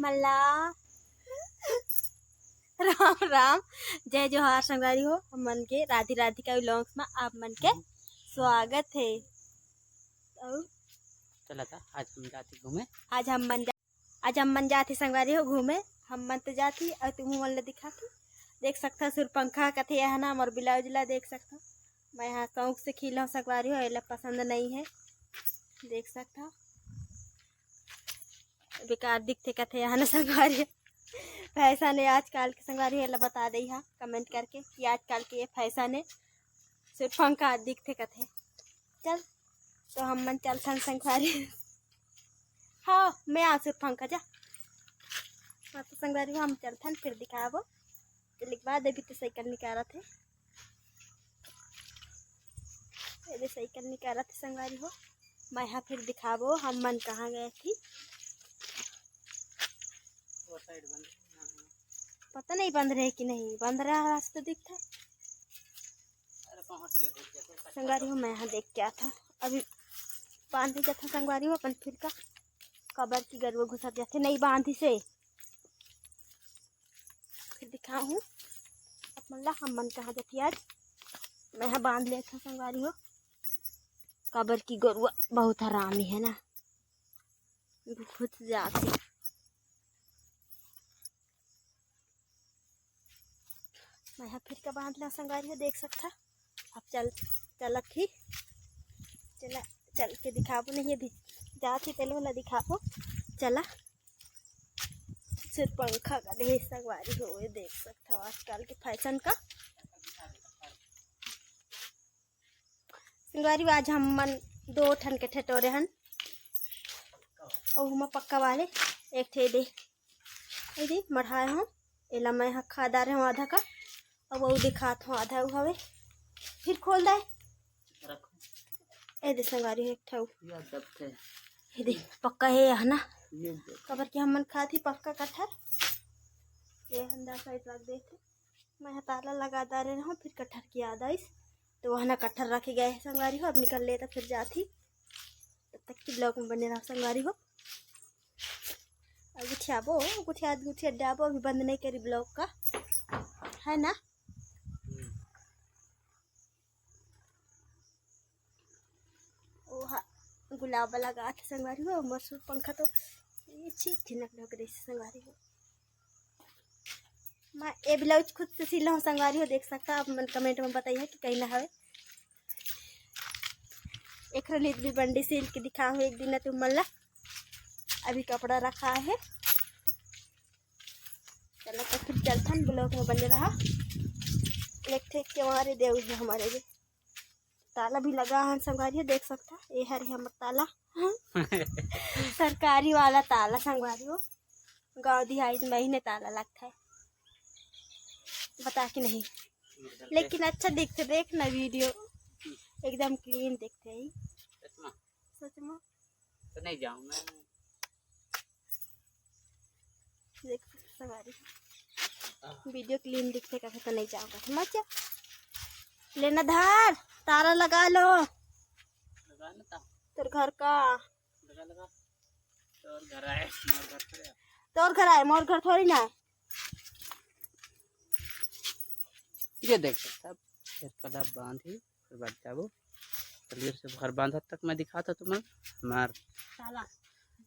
मल्ला राम राम जय जोहार संगवारी हो। हम मन के राधी राधिका व्लॉग्स में आप मन के स्वागत है। और चला था आज हम जाते घूमे। आज हम मन जाते संगवारी हो घूमे। हम मन तो जाती और तुम मन ला दिखाती। देख सकता सुरपंखा कथे है ना और ब्लाउज ला देख सकता। मैं यहाँ शौक से खिला संगवारी हो, एला पसंद नहीं है। देख सकता बेकार दिखते कथे है ना संगवारी। फैशन है आजकल के संगवारी है, बता दी हा कमेंट करके कि आजकल के ये फैशन है सिर्फ पंखा दिखते कथे। चल तो हम मन चल संगवारी। हाँ मैं आ सिर्फ पंखा जा। हाँ तो संगवारी हम चलथन फिर दिखाबो। तो लिखवा दे भी तो साइकिल निकाला थे, ये साइकिल निकाला थे संगवारी हो। मैं यहाँ फिर दिखाबो हम मन कहाँ गए थी। पता नहीं बंद रहे कि नहीं बंद रहा, रास्ता दिखता है संगवारी हो। मैं यहाँ देख के आता अभी बांधी जाता संगवारी हो अपन फिर का कबर की गरुआ घुसा जाते नहीं बांधी से। फिर दिखाऊँ अपन हम मन कहाँ जाती आज। मैं यहाँ बांध लिया था संगवारी हो। कबर की गरुआ बहुत हरामी है ना, खुद जाते। मैं यहाँ फिर का बांध लिया संगवारी हो, देख सकता। अब चल के दिखाबो। नहीं अभी जाती पहले वाला दिखाबो। चला सिर्फ पंखा का ढेर संगवारी हो, ये देख सकता हो आजकल के फैशन का संगवारी। आज हम मन 2 ठन के ठटोरे हन और हम पक्का वाले एक ठे दे मढ़ाए हूँ। एला मैं यहाँ खादा रहे हूँ आधा का और वो दिखात हूँ आधा हवे। फिर खोल दे ए दे संगवारी एक ठो ये दे पक्का है ना। कबर के हम मन खाती पक्का कटहर ये अंदर साइड रख देते। मैं ताला लगा दे रहा हूँ। फिर कटहर की याद आई तो वहाँ ना कटहर रखे गए हैं संगवारी हो। अब निकल लेता फिर जाती। तब तक की ब्लॉग में बने रहा संगवारी हो। अब गुठिया डाबो अभी बंद नहीं करी ब्लॉग का है ना। गुलाब लगा था संगवारी हो। मसूर पंखा तो ये चीज झिनक लग रही संगवारी हो। मैं ये ब्लाउज खुद से सिला हूँ संगवारी हो, देख सकता आप मन कमेंट में बताइए कि कहीं ना हवे। एक रलीत भी बंडी सिल के दिखा हूँ एक दिन तुम मन ला। अभी कपड़ा रखा है। चलो तो फिर चलथन ब्लॉग में बने रहा। एक थे के हमारे देव है हमारे भी ताला भी लगा है संगवारी हो, देख सकता। ये हरी हमर ताला सरकारी वाला ताला संगवारी हो। गाँव दिहाई महीने ताला लगता है बता कि नहीं, लेकिन अच्छा दिखते। देखना वीडियो एकदम क्लीन दिखते है। सच में तो नहीं जाऊँ मैं। देख संगवारी वीडियो क्लीन दिखते कभी तो नहीं जाऊँगा। मत जा लेना धार तारा लगा लो। तेरे घर का लगा तोर घर आए मोर घर थोड़ी ना है। ये देख सकता फिर कला बांधी फिर बढ़ जाबो। चलिए से घर बांधा तक मैं दिखाता तुम्हें। हमार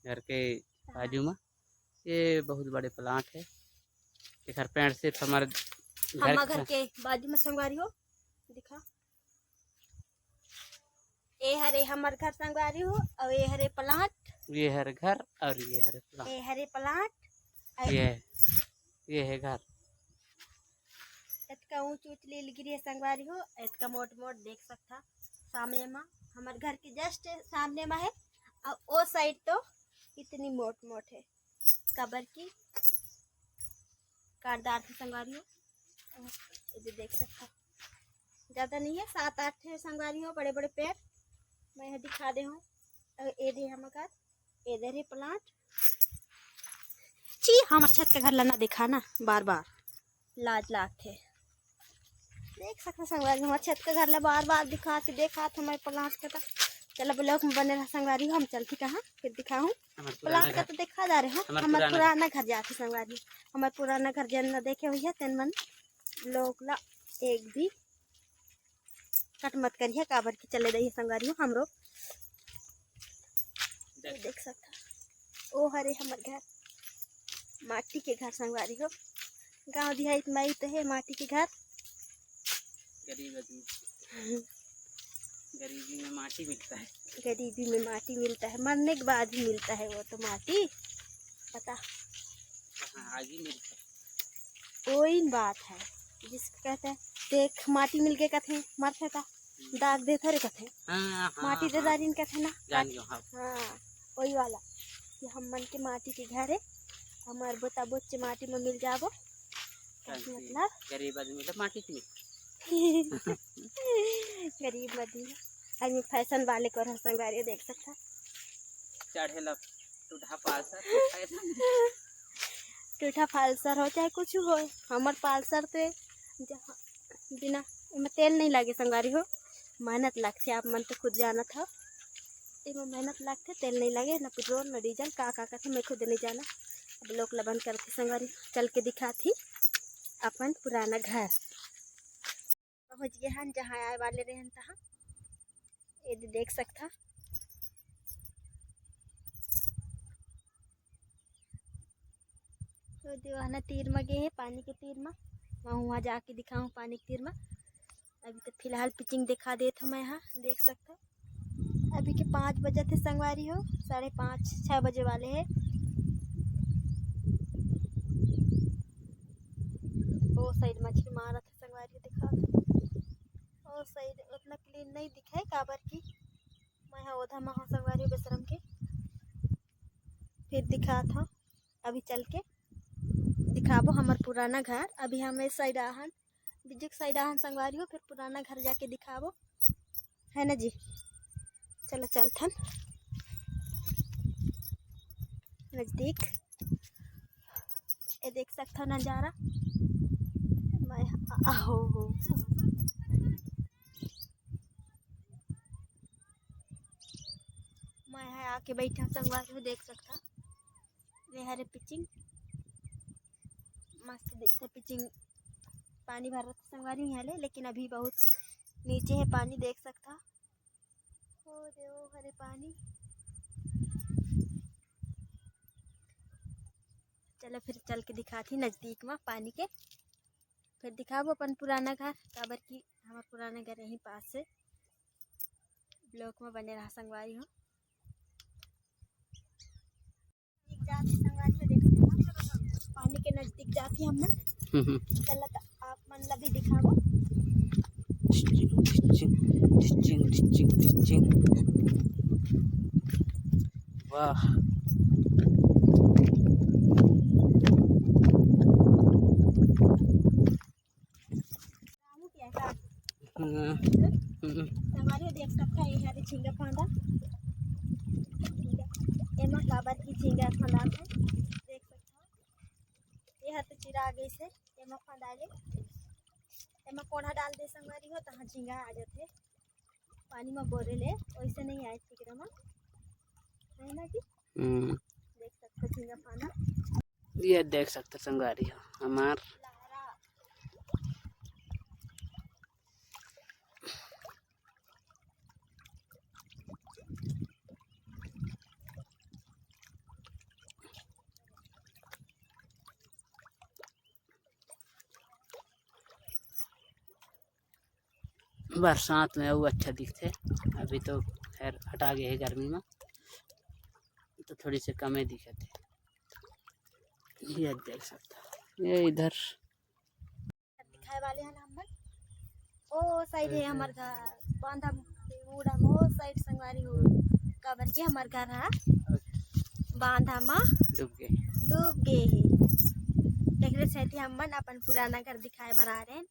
घर के बाजू में ये बहुत बड़े प्लांट है। घर पेड़ सिर्फ हमारे घर के बाजू में संगवारी हो दिखा। ये हरे हमार घर संगवारी हो और ये हरे प्लांट। ये हर घर और ये हरे प्लांट। ये हरे प्लांट ये है घर। इतना ऊंच लील गिरी है संगवारी हो। इतना मोट देख सकता सामने में हमारे घर के जस्ट सामने में है। और वो साइड तो इतनी मोट है कबर की काटदार थी संगवारी हो। ये देख सकता ज़्यादा नहीं है 7-8 है संगवारी हो बड़े बड़े पेड़। मैं यहाँ दिखा दे हूँ। ये दे हमारे घर इधर है प्लांट। ची हम छत का घर लाना दिखा ना बार लाज थे। देख सकते संगवारी हमारे छत का घर ला बार दिखा हमारे प्लांट का चलो ब्लॉक में बने रहा संगवारी हो। हम चलती कहाँ फिर दिखाऊँ हमार प्लाट पुराना का घर तो देखा जा रहे हैं। हमार हमारे पुराना पुराना घर जाती संगवारी। हमारे पुराना घर जन न देखे हुई है तेन मन लोग ला एक भी कट मत करिए काबर की चले रही संगवारी हो हमरो देख सकता। ओ हरे हमार घर माटी के घर संगवारी हो। गाँव दिहाई मई तो है माटी के घर। गरीब आदमी गरीबी में माटी मिलता है। गरीबी में माटी मिलता है, मरने के बाद ही मिलता है वो तो माटी पता। हाँ आगे मिलता है। कोई बात है जिसको कहते हैं देख माटी मिल गए कथे मरते का दाग दे थरे कथे हाँ माटी दे दारिन कथे ना जान गयो। हाँ हाँ वही वाला कि हम मन के माटी के घर है हमार बोता बोच्चे माटी में मिल जाबो मतलब गरीब आदमी मतलब माटी की गरीब आदमी आदमी फैशन वाले को संगवारी देख सकता चढ़ेला टूटा पालसर टूटा पालसर हो चाहे कुछ हो हमार पालसर तो जहाँ बिना इमें तेल नहीं लगे संगवारी हो मेहनत लगते आप मन तो खुद जाना था इमें मेहनत लगते तेल नहीं लगे ना पेट्रोल ना डीजल का थे मैं खुद नहीं जाना। अब लोग लबन करती संगवारी चल के दिखाती अपन पुराना घर पहुँच गए हैं जहाँ आए वाले रहे तहाँ ये देख सकता। तो दीवाना तीर में गए हैं पानी के तीर में वहाँ जाके दिखाऊँ पानी के तीर में। अभी तो फिलहाल पिचिंग दिखा देता मैं यहाँ देख सकता। अभी के 5 बजे थे संगवारी हो 5:30-6 बजे वाले हैं। वो साइड मछली मारा था संगवारी दिखा और साइड उतना क्लीन नहीं दिखाई काबर की मैं यहाँ उधर में संगवारी बेशरम के फिर दिखा था। अभी चल के दिखाबो हमार पुराना घर। अभी हम इस साइड आहन बिजुक साइड आहन संगवारी हो फिर पुराना घर जाके दिखाबो है ना जी। चलो चलथन नजदीक ये देख सकता नज़ारा मैं आहो मैं है आके बैठा संगवारी हो देख सकता वे हरे पिचिंग मस्त देखते पिचिंग पानी भर संगवारी है लेकिन अभी बहुत नीचे है पानी देख सकता हो देव हरे पानी। चलो फिर चल के दिखाती नज़दीक में पानी के फिर दिखाबो अपन पुराना घर काबर की हमारा पुराना घर यहीं पास से ब्लॉक में बने रहा संगवारी हो। जाती संगवारी हो देख सकता पानी के नज़दीक जाती हम मन चल आप मन ला भी दिखाबो। वाह संगवारी देख सकता है यहाँ झींगा फांदा एमा काबर की झींगा फांदा है देख सकता यह तो चिरा गई से एमा फांदा ले एमा कोढ़ा डाल दे संगवारी हो तहाँ झींगा आ जाते पानी में बोरे ले वैसे नहीं आए फिक्र में है ना जी। देख सकते झींगा फांदा ये देख सकते संगवारी हो हमार बरसात में वो अच्छा दिखते। अभी तो खैर हटा गए है गर्मी में तो थोड़ी सी कम ही दिखे थे। ये देख सकता ये इधर दिखाए वाले हैं हम ओ साइड है हमार घर बांधा मुड़ा वो साइड संगवारी हो काबर के हमार घर है बांधा में डूब गए है देख रहे थे हम अपन पुराना घर दिखाए बना रहे हैं।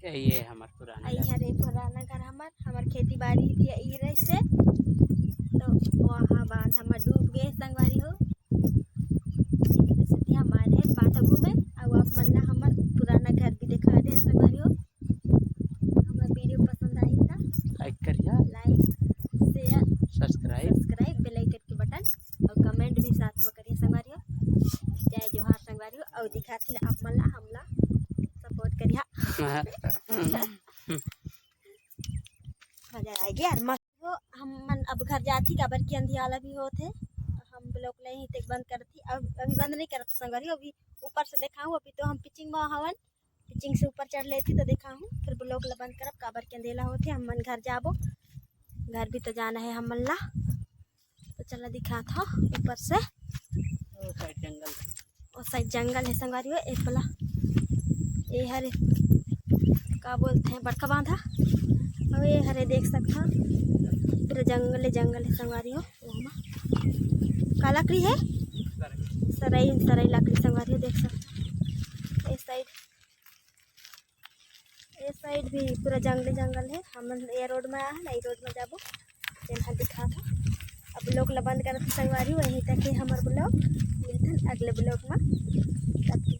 ये हमारा पुराना घर हमार खेती बाड़ी भी रही से तो वहाँ बांध हम डूब गए संगवारी हो हमारे बांधा घूमे और आप मन हमार पुराना घर भी दिखा दे संगवारी हो। हमारा वीडियो पसंद आई था लाइक और दिखा थी आप मला हमला सपोर्ट करिया मजा आएगी यार मस्त हो। हम मन अब घर जाती काबर की अंधियाला भी होते हम ब्लॉक नहीं तक बंद करती अभी बंद नहीं करती संगरी अभी ऊपर से देखा हूँ अभी तो हम पिचिंग में हवन पिचिंग से ऊपर चढ़ लेती तो देखा हूँ फिर ब्लॉक ला बंद करब काबर के अंधेला होते हम मन घर जाबो घर भी तो जाना है हम मन ला तो चला दिखा था ऊपर से और साइड जंगल है संगवारी हो एक वाला ये हरे क्या बोलते हैं बड़का बांधा और ये हरे देख सकता पूरा जंगल है संगवारी हो का लकड़ी है सराई लकड़ी संगवारी हो देख सकते ये साइड भी पूरा जंगल है हम ये रोड में आया है ना ये रोड में जाबो यहाँ दिखा था अब ब्लॉग ला बंद कर संगवारी वहीं तक है हमारे ब्लॉग मिलते हैं अगले ब्लॉग में तब